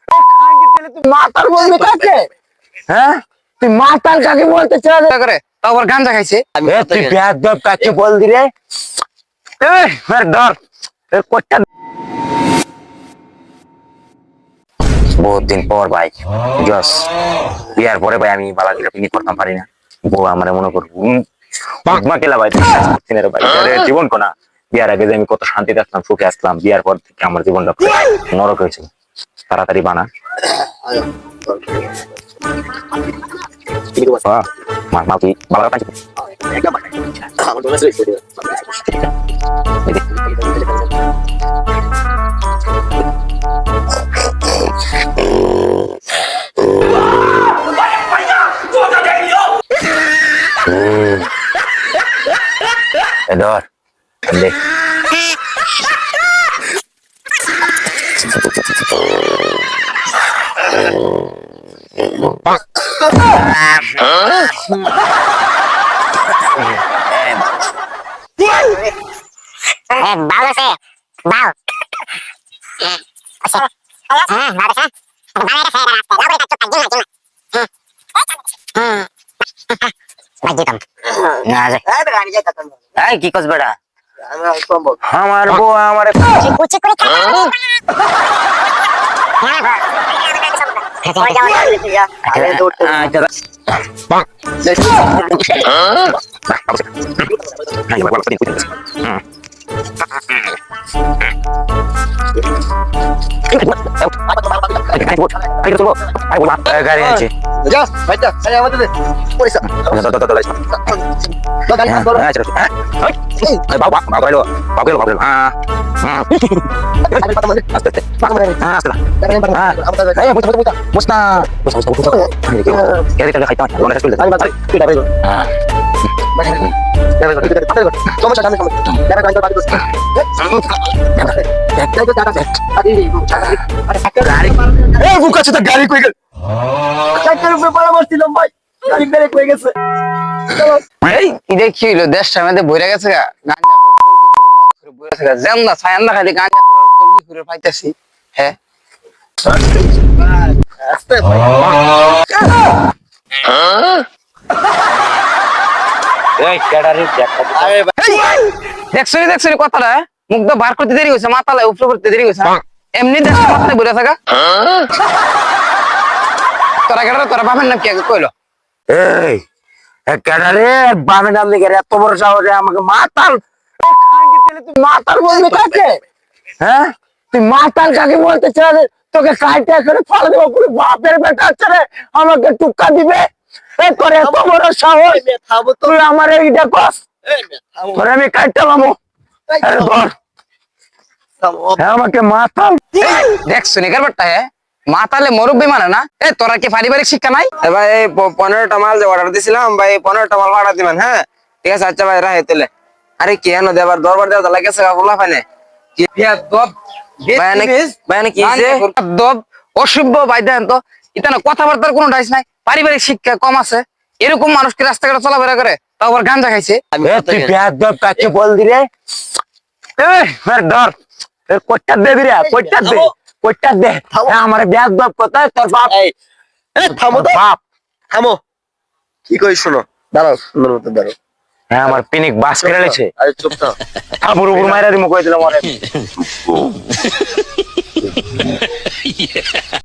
তুই মাতাল বলবি কাকে? হ্যাঁ, তুই মাতাল কাকে বলতে চাস? করে তাও আবার গাঞ্জা খাইছে। তুই বেয়াদব কাকে বল দিলে? ধর কোটটা। বহুত দিন পর ভাই জস বিয়ার পরে ভাই আমি বালাগুলো পিকনিক করতাম পারি না। বউ আমার মনে করবো মা কেলা ভাই জীবন কোনা। বিয়ার আগে যে আমি কত শান্তিতে আসলাম, সুখে আসলাম, বিয়ার পর থেকে আমার জীবনটা নরক হয়েছিল। তাড়াতাড়ি বানা। মা তুই বালা পাইছিস? ধর দে ভালো আছে বাউ আচ্ছা হ্যাঁ ভালো আছে ভালো আছে লাউরে কাট কাট জিমা জিমা ভাই দিতাম না রে আমি যাইতাম এই কি কস বেটা? আমি কম বল আমার বউ আমারে কুচি করে কাটা গাড়ি আছে যা ভাইটা আরে আমাদের পয়সা গাড়ি কই গেল? চাকার উপরে পরামর্শিলাম ভাই গাড়ি ব্রেক হয়ে গেছে এই কি দেখি হইলো দেশটার মধ্যে বইরা গেছে গা গাঞ্জা করে বইরা গেছে গা জামনা ছায়ান্না খালি গাঞ্জা করে কলবি করে পাইতাছি। হ্যাঁ আস্তে ভাই এই ক্যাডারি আরে দেখছনি কথাটা মুখ তো বার করতে দেরি হইছে, মাথালে উপরে করতে দেরি হইছে। এমনি দেশটা মাথায় বইরা থাকা তোরা কেডা তোরা বাপের নাম কি আগে কইলো? এই ক্যাডারে বামে নাম দিকে এত বড় সাহসে আমাকে মাতাল। তুই মাতাল বলবি কাকে? হ্যাঁ, তুই মাতাল কাকে বলতে চাস? তোকে কাইটে করে ফেলে দেবো। পুরো বাপের বেটা আছে রে, আমাকে টুক্কা দিবে। এ তোর এত বড় সাহস, থামো তো তুই আমার এইটা কস? থামো তোরে আমি কাইটে লামো। ধর থামো আমাকে মাতাল। দেখছনি কারবারটা হ্যাঁ মাতালে মুরব্বি মানে না। এ তোরা কি পারিবারিক শিক্ষা নাই? ভাই এই 15টা মাল যে অর্ডার দিছিলাম ভাই 15টা মাল ভাড়া দিবেন। হ্যাঁ ঠিক আছে আচ্ছা ভাই রাহে তুলে। আরে কেন দেবার দরবার দেওয়া লাগেছে বলা ফাইনে কি দব ভাই কি হইছে? দব অসভ্য ভাই দেন তো এটা না কথাবার্তার কোনো ডাইস নাই, পারিবারিক শিক্ষা কম আছে। এরকম মানুষ কি রাস্তাঘাটে চলাফেরা করে তাও আবার গাঞ্জা খাইছে? তুই বেয়াদব কাকে বল দিলে? ধর কোটটা দে দিরে, কোটটা দে, কোটটা দে। আমার বেয়াদব কোথায়? তোর বাপ। এই থামো তো বাপ। থামো কি কই শুনো দাঁড়াও সুন্দর মতো দাঁড়াও হ্যাঁ আমার পিনিক বাস করে লেছে। আরে চুপ থাও থাবুর উপর মাইরা দিমু কই দিলাম।